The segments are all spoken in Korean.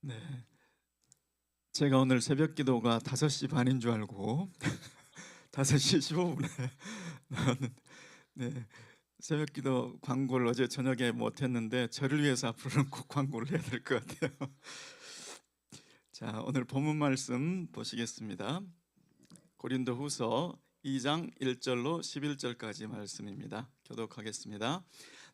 네, 제가 오늘 새벽 기도가 5시 반인 줄 알고 5시 15분에 나왔는데, 네, 새벽 기도 광고를 어제 저녁에 못했는데 저를 위해서 앞으로는 꼭 광고를 해야 될 것 같아요. 자, 오늘 본문 말씀 보시겠습니다. 고린도후서 2장 1절로 11절까지 말씀입니다. 교독하겠습니다.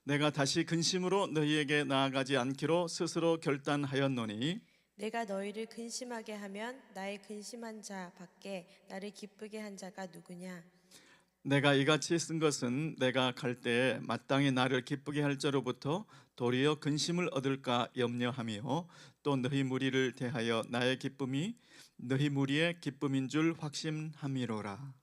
내가 다시 근심으로 너희에게 나아가지 않기로 스스로 결단하였노니 내가 너희를 근심하게 하면 나의 근심한 자 밖에 나를 기쁘게 한 자가 누구냐? 내가 이같이 쓴 것은 내가 갈 때에 마땅히 나를 기쁘게 할 자로부터 도리어 근심을 얻을까 염려하며 또 너희 무리를 대하여 나의 기쁨이 너희 무리의 기쁨인 줄 확신함이로라.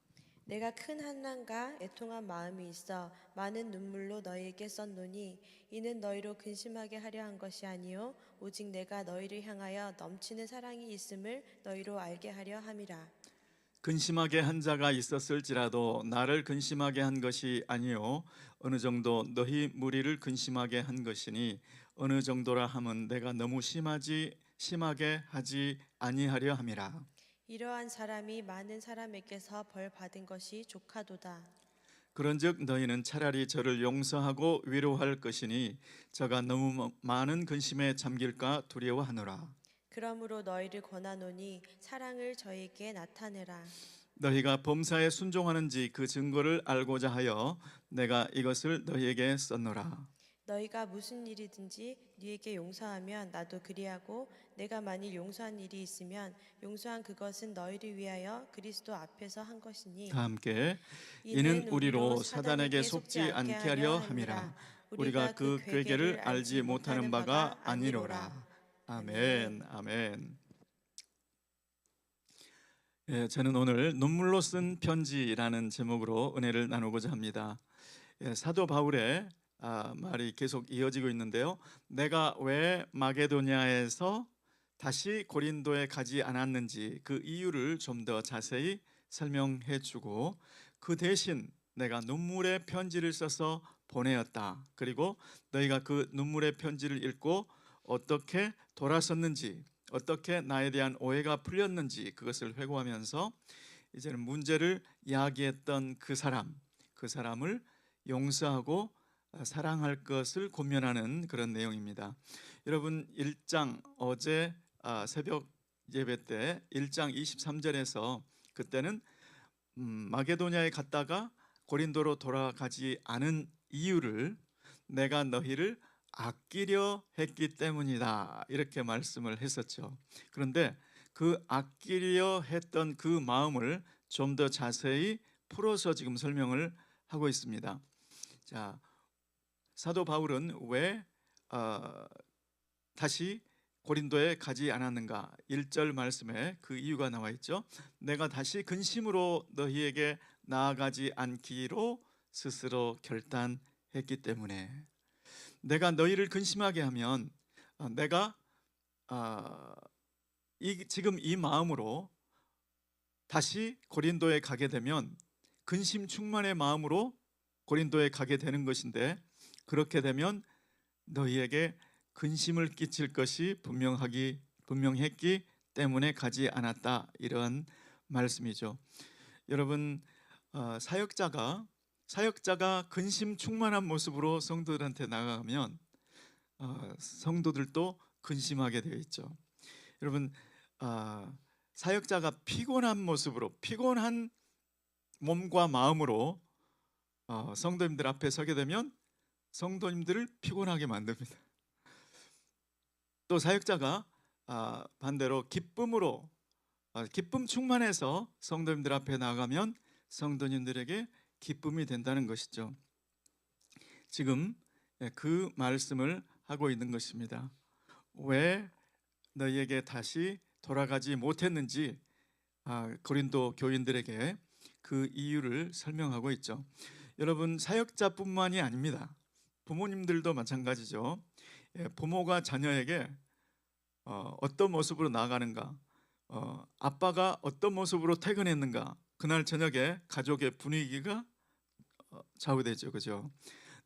내가 큰 한난과 애통한 마음이 있어 많은 눈물로 너희에게 썼노니 이는 너희로 근심하게 하려 한 것이 아니요 오직 내가 너희를 향하여 넘치는 사랑이 있음을 너희로 알게 하려 함이라. 근심하게 한 자가 있었을지라도 나를 근심하게 한 것이 아니요 어느 정도 너희 무리를 근심하게 한 것이니 어느 정도라 함은 내가 너무 심하게 하지 아니하려 함이라. 이러한 사람이 많은 사람에게서 벌 받은 것이 족하도다. 그런즉 너희는 차라리 저를 용서하고 위로할 것이니 저가 너무 많은 근심에 잠길까 두려워하노라. 그러므로 너희를 권하노니 사랑을 저에게 나타내라. 너희가 범사에 순종하는지 그 증거를 알고자 하여 내가 이것을 너희에게 썼노라. 너희가 무슨 일이든지 네게 용서하면 나도 그리하고 내가 만일 용서한 일이 있으면 용서한 그것은 너희를 위하여 그리스도 앞에서 한 다 것이니 함께 이는 이는 우리로 우리로 사단에게 사단에게 속지 속지 않게 않게 하려 하려 함이라. 함이라. 우리가 우리가 그 그 괴계를 괴계를 알지 알지 못하는 못하는 바가 바가 아니로라. 아니로라. 아멘. 아멘. 아멘. 예, 저는 오늘 눈물로 쓴 편지라는 제목으로 은혜를 나누고자 합니다. 예, 사도 바울의 말이 계속 이어지고 있는데요. 내가 왜 마게도냐에서 다시 고린도에 가지 않았는지 그 이유를 좀 더 자세히 설명해 주고 그 대신 내가 눈물의 편지를 써서 보내었다. 그리고 너희가 그 눈물의 편지를 읽고 어떻게 돌아섰는지, 어떻게 나에 대한 오해가 풀렸는지 그것을 회고하면서 이제는 문제를 이야기했던 그 사람을 용서하고 사랑할 것을 권면하는 그런 내용입니다. 여러분 1장 어제 새벽 예배 때 1장 23절에서 그때는 마게도냐에 갔다가 고린도로 돌아가지 않은 이유를 내가 너희를 아끼려 했기 때문이다 이렇게 말씀을 했었죠. 그런데 그 아끼려 했던 그 마음을 좀 더 자세히 풀어서 지금 설명을 하고 있습니다. 자, 사도 바울은 왜 다시 고린도에 가지 않았는가? 1절 말씀에 그 이유가 나와 있죠. 내가 다시 근심으로 너희에게 나아가지 않기로 스스로 결단했기 때문에. 내가 너희를 근심하게 하면 내가 지금 이 마음으로 다시 고린도에 가게 되면 근심 충만의 마음으로 고린도에 가게 되는 것인데 그렇게 되면 너희에게 근심을 끼칠 것이 분명했기 때문에 가지 않았다 이런 말씀이죠. 여러분 사역자가 근심 충만한 모습으로 성도들한테 나가면 성도들도 근심하게 되어 있죠. 여러분 사역자가 피곤한 모습으로 피곤한 몸과 마음으로 성도님들 앞에 서게 되면 성도님들을 피곤하게 만듭니다. 또 사역자가 반대로 기쁨 충만해서 성도님들 앞에 나가면 성도님들에게 기쁨이 된다는 것이죠. 지금 그 말씀을 하고 있는 것입니다. 왜 너희에게 다시 돌아가지 못했는지 고린도 교인들에게 그 이유를 설명하고 있죠. 여러분 사역자뿐만이 아닙니다. 부모님들도 마찬가지죠. 부모가 자녀에게 어떤 모습으로 나아가는가, 아빠가 어떤 모습으로 퇴근했는가, 그날 저녁에 가족의 분위기가 좌우되죠, 그죠?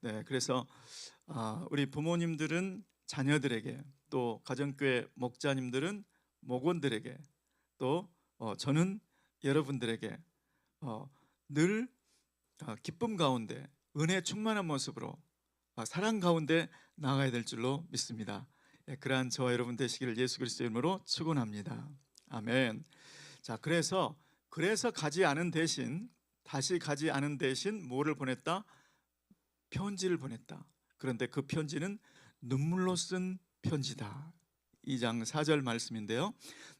네, 그래서 우리 부모님들은 자녀들에게, 또 가정교회 목자님들은 목원들에게, 또 저는 여러분들에게 늘 기쁨 가운데 은혜 충만한 모습으로 사랑 가운데 나아가야 될 줄로 믿습니다. 그러한 저와 여러분 되시기를 예수 그리스도의 이름으로 축원합니다. 아멘. 자, 그래서 가지 않은 대신, 다시 가지 않은 대신 뭐를 보냈다? 편지를 보냈다. 그런데 그 편지는 눈물로 쓴 편지다. 2장 4절 말씀인데요.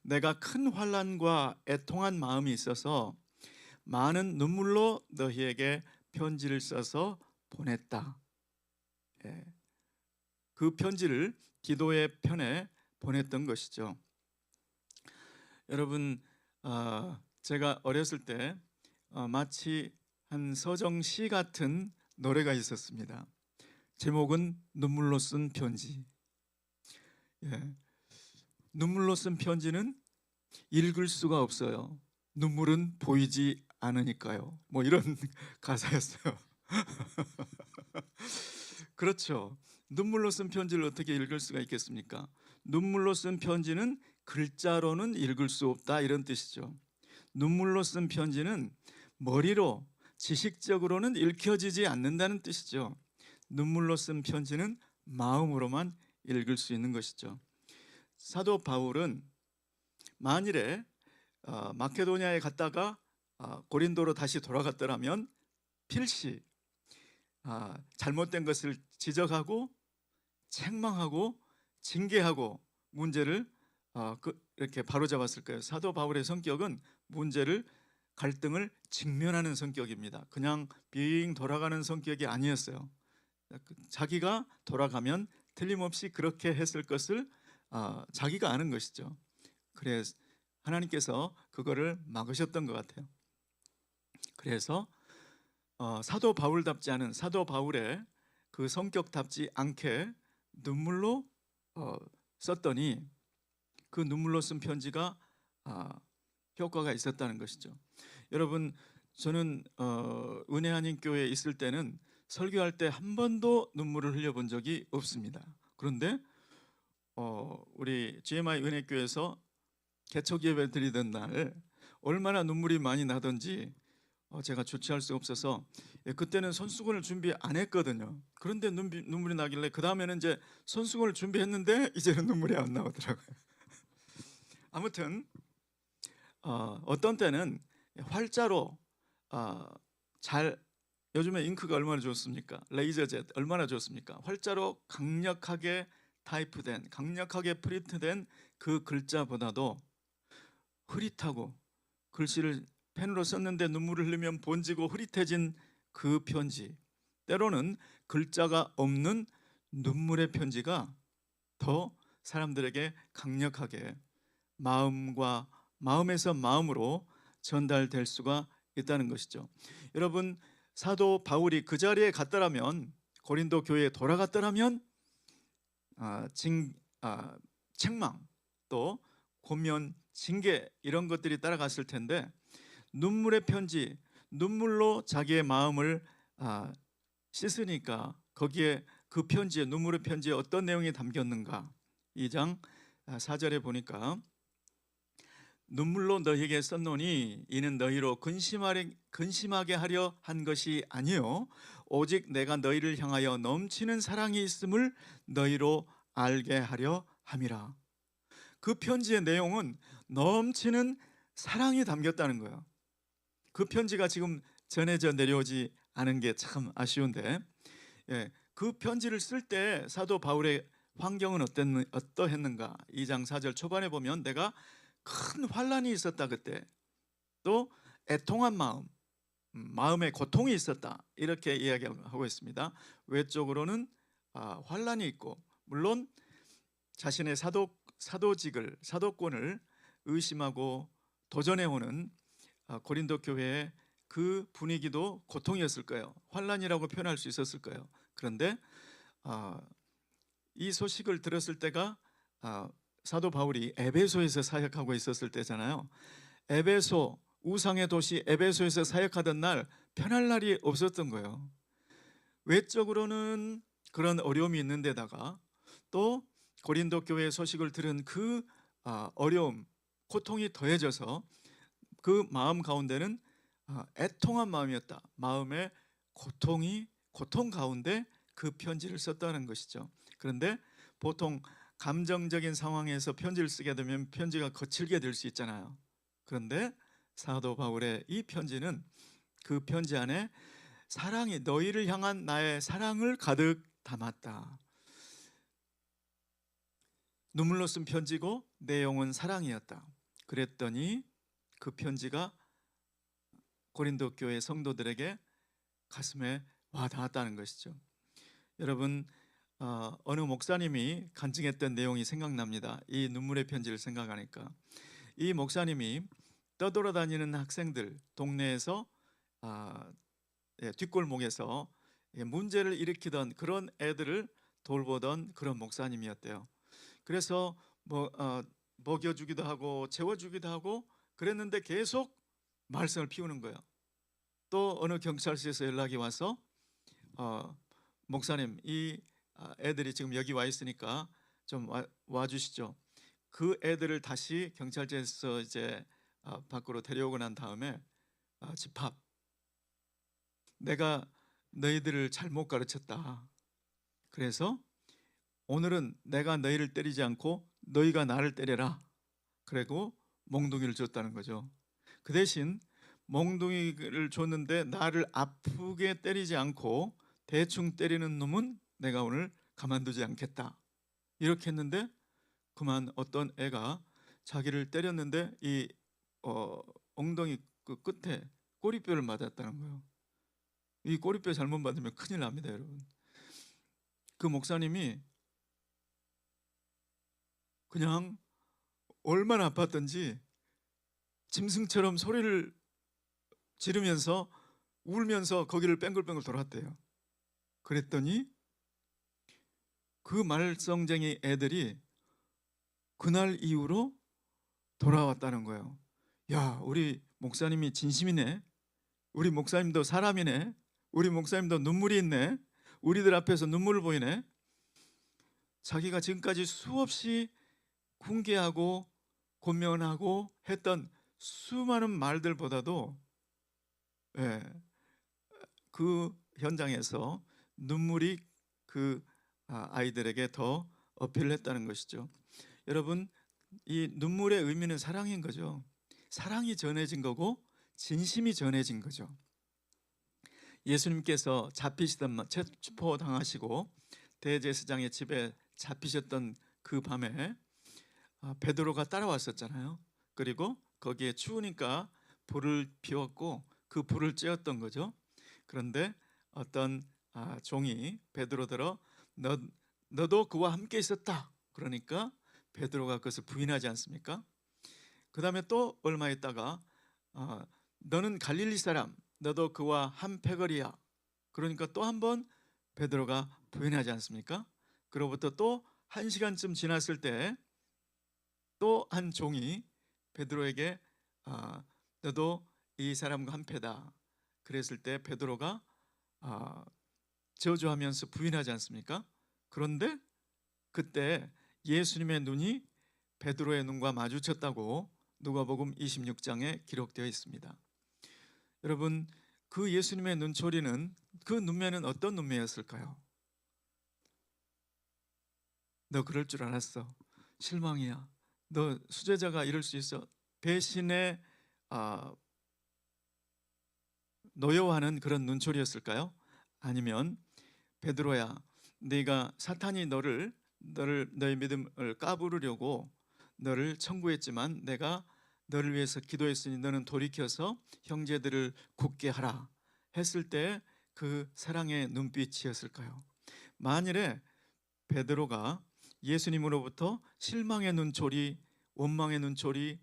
내가 큰 환난과 애통한 마음이 있어서 많은 눈물로 너희에게 편지를 써서 보냈다. 그 편지를 기도의 편에 보냈던 것이죠. 여러분, 제가 어렸을 때 마치 한 서정시 같은 노래가 있었습니다. 제목은 눈물로 쓴 편지. 눈물로 쓴 편지는 읽을 수가 없어요. 눈물은 보이지 않으니까요. 뭐 이런 가사였어요. 그렇죠. 눈물로 쓴 편지를 어떻게 읽을 수가 있겠습니까? 눈물로 쓴 편지는 글자로는 읽을 수 없다, 이런 뜻이죠. 눈물로 쓴 편지는 머리로 지식적으로는 읽혀지지 않는다는 뜻이죠. 눈물로 쓴 편지는 마음으로만 읽을 수 있는 것이죠. 사도 바울은 만일에 마케도니아에 갔다가 고린도로 다시 돌아갔더라면 필시 잘못된 것을 지적하고 책망하고 징계하고 문제를 이렇게 바로잡았을 거예요. 사도 바울의 성격은 문제를, 갈등을 직면하는 성격입니다. 그냥 빙 돌아가는 성격이 아니었어요. 자기가 돌아가면 틀림없이 그렇게 했을 것을 자기가 아는 것이죠. 그래서 하나님께서 그거를 막으셨던 것 같아요. 그래서 사도 바울답지 않은, 사도 바울의 그 성격답지 않게 눈물로 썼더니 그 눈물로 쓴 편지가 효과가 있었다는 것이죠. 여러분, 저는 은혜 한인 교회에 있을 때는 설교할 때 한 번도 눈물을 흘려본 적이 없습니다. 그런데 우리 GMI 은혜교회에서 개척 예배 드리던 날 얼마나 눈물이 많이 나던지 제가 주체할 수 없어서 그때는 손수건을 준비 안 했거든요. 그런데 눈물이 나길래 그 다음에는 이제 손수건을 준비했는데 이제는 눈물이 안 나오더라고요. 아무튼 어떤 때는 활자로 요즘에 잉크가 얼마나 좋습니까? 레이저젯 얼마나 좋습니까? 활자로 강력하게 타이프된, 강력하게 프린트된 그 글자보다도 흐릿하고 글씨를 펜으로 썼는데 눈물을 흘리면 번지고 흐릿해진 그 편지, 때로는 글자가 없는 눈물의 편지가 더 사람들에게 강력하게 마음에서 마음으로 전달될 수가 있다는 것이죠. 여러분, 사도 바울이 그 자리에 갔더라면, 고린도 교회에 돌아갔더라면 책망, 또 고면, 징계 이런 것들이 따라갔을 텐데 눈물의 편지, 눈물로 자기의 마음을 씻으니까 거기에 그 편지에, 눈물의 편지에 어떤 내용이 담겼는가? 2장 4절에 보니까 눈물로 너희에게 썼노니 이는 너희로 근심하게 하려 한 것이 아니요 오직 내가 너희를 향하여 넘치는 사랑이 있음을 너희로 알게 하려 함이라. 그 편지의 내용은 넘치는 사랑이 담겼다는 거예요. 그 편지가 지금 전해져 내려오지 않은 게 참 아쉬운데, 그 편지를 쓸 때 사도 바울의 환경은 어떠했는가? 2장 4절 초반에 보면 내가 큰 환난이 있었다 그때, 또 애통한 마음에 고통이 있었다 이렇게 이야기하고 있습니다. 외적으로는 환난이 있고, 물론 자신의 사도권을 의심하고 도전해오는 고린도 교회의 그 분위기도 고통이었을 거예요. 환난이라고 표현할 수 있었을 거예요. 그런데 이 소식을 들었을 때가 사도 바울이 에베소에서 사역하고 있었을 때잖아요. 에베소, 우상의 도시 에베소에서 사역하던 날 편할 날이 없었던 거예요. 외적으로는 그런 어려움이 있는 데다가 또 고린도 교회의 소식을 들은 그 어려움, 고통이 더해져서 그 마음 가운데는 애통한 마음이었다. 마음의 고통 가운데 그 편지를 썼다는 것이죠. 그런데 보통 감정적인 상황에서 편지를 쓰게 되면 편지가 거칠게 될 수 있잖아요. 그런데 사도 바울의 이 편지는 그 편지 안에 사랑이, 너희를 향한 나의 사랑을 가득 담았다. 눈물로 쓴 편지고 내용은 사랑이었다. 그랬더니 그 편지가 고린도 교회 성도들에게 가슴에 와 닿았다는 것이죠. 여러분, 어느 목사님이 간증했던 내용이 생각납니다. 이 눈물의 편지를 생각하니까 이 목사님이 떠돌아다니는 학생들, 동네에서 뒷골목에서 문제를 일으키던 그런 애들을 돌보던 그런 목사님이었대요. 그래서 먹여주기도 하고 재워주기도 하고 그랬는데 계속 말썽을 피우는 거예요. 또 어느 경찰서에서 연락이 와서 목사님, 이 애들이 지금 여기 와 있으니까 좀 와주시죠. 그 애들을 다시 경찰서에서 이제 밖으로 데려오고 난 다음에 집합, 내가 너희들을 잘못 가르쳤다. 그래서 오늘은 내가 너희를 때리지 않고 너희가 나를 때려라. 그리고 몽둥이를 줬다는 거죠. 그 대신 몽둥이를 줬는데 나를 아프게 때리지 않고 대충 때리는 놈은 내가 오늘 가만두지 않겠다. 이렇게 했는데 그만 어떤 애가 자기를 때렸는데 이 엉덩이 그 끝에 꼬리뼈를 맞았다는 거예요. 이 꼬리뼈 잘못 맞으면 큰일 납니다, 여러분. 그 목사님이 그냥 얼마나 아팠던지 짐승처럼 소리를 지르면서 울면서 거기를 뺑글뺑글 돌았대요. 그랬더니 그 말썽쟁이 애들이 그날 이후로 돌아왔다는 거예요. 야, 우리 목사님이 진심이네. 우리 목사님도 사람이네. 우리 목사님도 눈물이 있네. 우리들 앞에서 눈물을 보이네. 자기가 지금까지 수없이 훈계하고 권면하고 했던 수많은 말들보다도 그 현장에서 눈물이 그 아이들에게 더 어필을 했다는 것이죠. 여러분, 이 눈물의 의미는 사랑인 거죠. 사랑이 전해진 거고 진심이 전해진 거죠. 예수님께서 체포당하시고 대제사장의 집에 잡히셨던 그 밤에 베드로가 따라왔었잖아요. 그리고 거기에 추우니까 불을 피웠고 그 불을 쬐었던 거죠. 그런데 어떤 종이 베드로더러 너도 그와 함께 있었다. 그러니까 베드로가 그것을 부인하지 않습니까? 그 다음에 또 얼마 있다가 너는 갈릴리 사람, 너도 그와 한 패거리야. 그러니까 또 한 번 베드로가 부인하지 않습니까? 그로부터 또 1시간쯤 지났을 때 또 한 종이 베드로에게 너도 이 사람과 한 패다. 그랬을 때 베드로가 저주하면서 부인하지 않습니까? 그런데 그때 예수님의 눈이 베드로의 눈과 마주쳤다고 누가복음 26장에 기록되어 있습니다. 여러분, 그 예수님의 눈초리는, 그 눈매는 어떤 눈매였을까요? 너 그럴 줄 알았어. 실망이야. 너 수제자가 이럴 수 있어. 배신에 노여워하는 그런 눈초리였을까요? 아니면 베드로야, 네가 사탄이 너의 믿음을 까부르려고 너를 청구했지만 내가 너를 위해서 기도했으니 너는 돌이켜서 형제들을 굳게 하라 했을 때 그 사랑의 눈빛이었을까요? 만일에 베드로가 예수님으로부터 실망의 눈초리, 원망의 눈초리,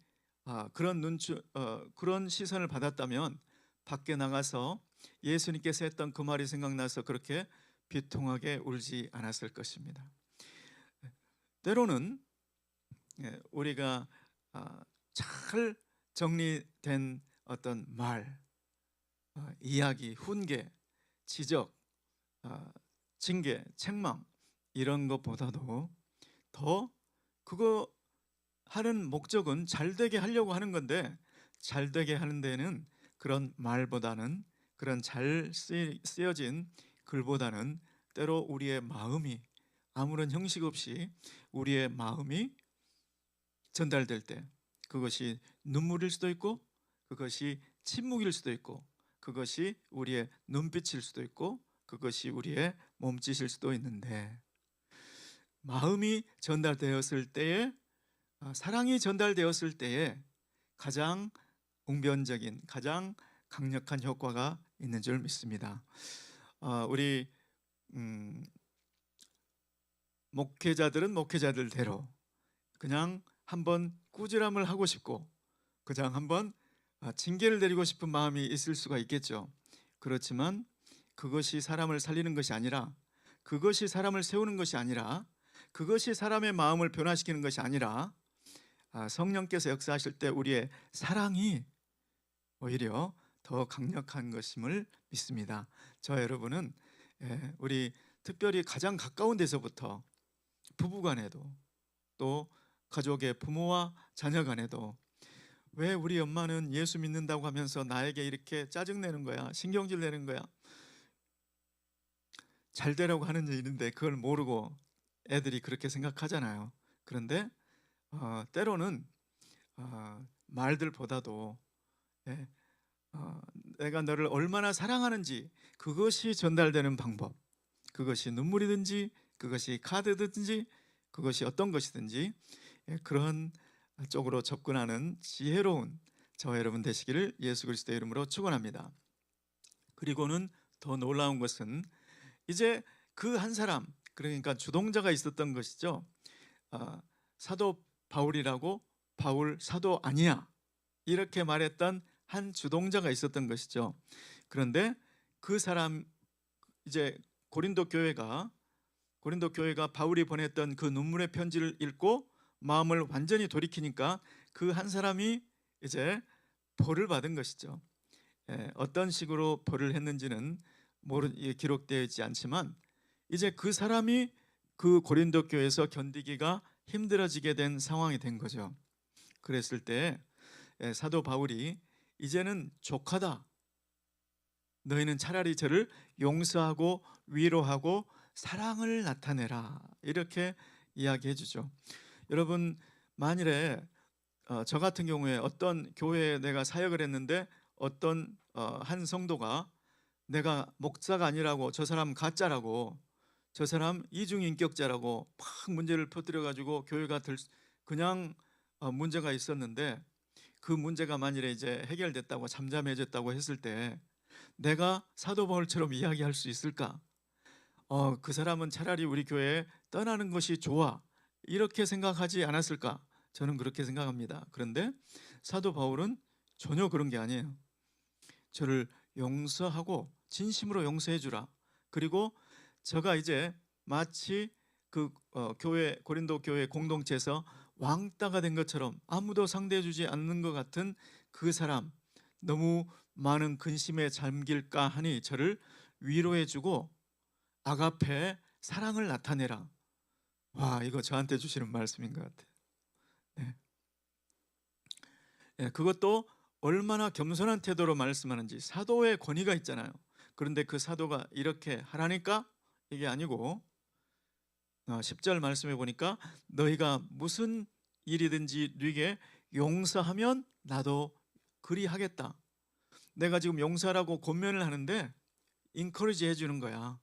그런 시선을 받았다면 밖에 나가서 예수님께서 했던 그 말이 생각나서 그렇게 비통하게 울지 않았을 것입니다. 때로는 우리가 잘 정리된 어떤 말, 이야기, 훈계, 지적, 징계, 책망 이런 것보다도 더 그거 하는 목적은 잘 되게 하려고 하는 건데, 잘 되게 하는 데는 그런 말보다는, 그런 잘 쓰여진 글보다는 때로 우리의 마음이, 아무런 형식 없이 우리의 마음이 전달될 때, 그것이 눈물일 수도 있고, 그것이 침묵일 수도 있고, 그것이 우리의 눈빛일 수도 있고, 그것이 우리의 몸짓일 수도 있는데, 마음이 전달되었을 때에, 사랑이 전달되었을 때에 가장 웅변적인, 가장 강력한 효과가 있는 줄 믿습니다. 우리 목회자들은 목회자들대로 그냥 한번 꾸지람을 하고 싶고, 그냥 한번 징계를 내리고 싶은 마음이 있을 수가 있겠죠. 그렇지만 그것이 사람을 살리는 것이 아니라, 그것이 사람을 세우는 것이 아니라, 그것이 사람의 마음을 변화시키는 것이 아니라, 성령께서 역사하실 때 우리의 사랑이 오히려 더 강력한 것임을 믿습니다. 저 여러분은 우리 특별히 가장 가까운 데서부터 부부간에도, 또 가족의 부모와 자녀 간에도, 왜 우리 엄마는 예수 믿는다고 하면서 나에게 이렇게 짜증내는 거야, 신경질 내는 거야, 잘 되라고 하는 일인데 그걸 모르고 애들이 그렇게 생각하잖아요. 그런데 때로는 말들보다도 내가 너를 얼마나 사랑하는지 그것이 전달되는 방법, 그것이 눈물이든지 그것이 카드든지 그것이 어떤 것이든지 그런 쪽으로 접근하는 지혜로운 저와 여러분 되시기를 예수 그리스도의 이름으로 축원합니다. 그리고는 더 놀라운 것은 이제 그 한 사람, 그러니까 주동자가 있었던 것이죠. 사도 바울이라고 바울 사도 아니야 이렇게 말했던 한 주동자가 있었던 것이죠. 그런데 그 사람, 이제 고린도 교회가 바울이 보냈던 그 눈물의 편지를 읽고 마음을 완전히 돌이키니까 그 한 사람이 이제 벌을 받은 것이죠. 어떤 식으로 벌을 했는지는 기록되어 있지 않지만, 이제 그 사람이 그 고린도 교회에서 견디기가 힘들어지게 된 상황이 된 거죠. 그랬을 때 사도 바울이 이제는 족하다, 너희는 차라리 저를 용서하고 위로하고 사랑을 나타내라, 이렇게 이야기해 주죠. 여러분, 만일에 저 같은 경우에 어떤 교회에 내가 사역을 했는데 어떤 한 성도가 내가 목사가 아니라고, 저 사람 가짜라고, 저 사람 이중인격자라고 막 문제를 퍼뜨려 가지고 교회가 그냥 문제가 있었는데, 그 문제가 만일에 이제 해결됐다고, 잠잠해졌다고 했을 때 내가 사도 바울처럼 이야기할 수 있을까? 그 사람은 차라리 우리 교회에 떠나는 것이 좋아, 이렇게 생각하지 않았을까? 저는 그렇게 생각합니다. 그런데 사도 바울은 전혀 그런 게 아니에요. 저를 용서하고 진심으로 용서해 주라. 그리고 제가 이제 마치 그 교회, 고린도 교회 공동체에서 왕따가 된 것처럼 아무도 상대해 주지 않는 것 같은 그 사람, 너무 많은 근심에 잠길까 하니 저를 위로해 주고 아가페 사랑을 나타내라. 와, 이거 저한테 주시는 말씀인 것 같아요. 그것도 얼마나 겸손한 태도로 말씀하는지. 사도의 권위가 있잖아요. 그런데 그 사도가 이렇게 하라니까 이게 아니고, 10절 말씀해 보니까 너희가 무슨 일이든지 네게 용서하면 나도 그리 하겠다. 내가 지금 용서하라고 권면을 하는데 인커리지 해주는 거야.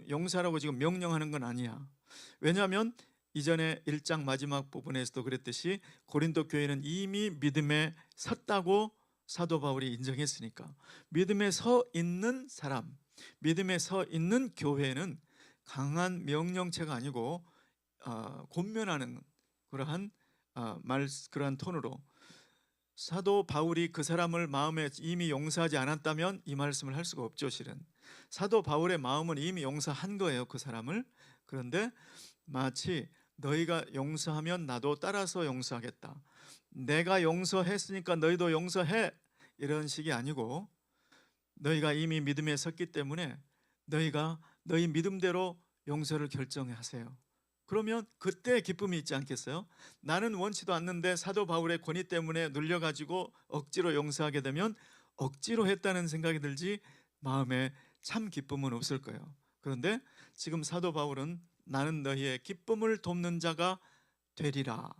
용서하라고 지금 명령하는 건 아니야. 왜냐하면 이전에 1장 마지막 부분에서도 그랬듯이 고린도 교회는 이미 믿음에 섰다고 사도 바울이 인정했으니까, 믿음에 서 있는 사람, 믿음에 서 있는 교회는 강한 명령체가 아니고 권면하는 그러한 그러한 톤으로, 사도 바울이 그 사람을 마음에 이미 용서하지 않았다면 이 말씀을 할 수가 없죠. 실은 사도 바울의 마음은 이미 용서한 거예요, 그 사람을. 그런데 마치 너희가 용서하면 나도 따라서 용서하겠다, 내가 용서했으니까 너희도 용서해, 이런 식이 아니고, 너희가 이미 믿음에 섰기 때문에 너희 믿음대로 용서를 결정하세요. 그러면 그때 기쁨이 있지 않겠어요? 나는 원치도 않는데 사도 바울의 권위 때문에 눌려가지고 억지로 용서하게 되면 억지로 했다는 생각이 들지 마음에 참 기쁨은 없을 거예요. 그런데 지금 사도 바울은 나는 너희의 기쁨을 돕는 자가 되리라,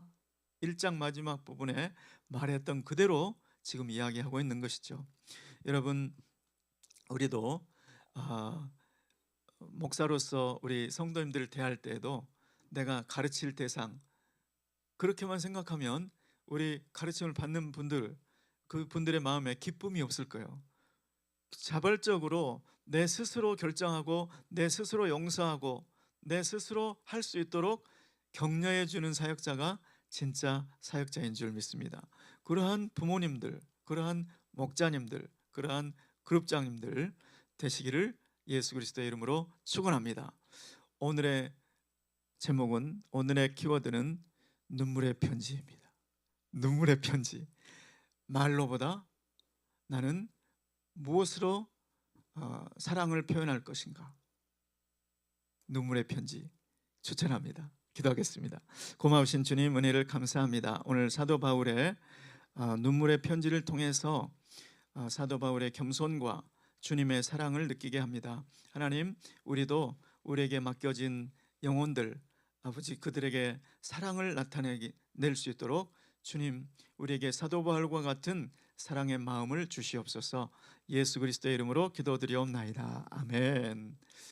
1장 마지막 부분에 말했던 그대로 지금 이야기하고 있는 것이죠. 여러분, 우리도 목사로서 우리 성도님들을 대할 때에도 내가 가르칠 대상 그렇게만 생각하면 우리 가르침을 받는 분들, 그 분들의 마음에 기쁨이 없을 거예요. 자발적으로 내 스스로 결정하고 내 스스로 용서하고 내 스스로 할 수 있도록 격려해 주는 사역자가 진짜 사역자인 줄 믿습니다. 그러한 부모님들, 그러한 목자님들, 그러한 그룹장님들 되시기를 예수 그리스도의 이름으로 축원합니다. 오늘의 제목은, 오늘의 키워드는 눈물의 편지입니다. 눈물의 편지. 말로보다 나는 무엇으로 사랑을 표현할 것인가? 눈물의 편지 추천합니다. 기도하겠습니다. 고마우신 주님, 은혜를 감사합니다. 오늘 사도 바울의 눈물의 편지를 통해서 사도 바울의 겸손과 주님의 사랑을 느끼게 합니다. 하나님, 우리도 우리에게 맡겨진 영혼들, 아버지, 그들에게 사랑을 나타낼 수 있도록 주님, 우리에게 사도 바울과 같은 사랑의 마음을 주시옵소서. 예수 그리스도의 이름으로 기도드리옵나이다. 아멘.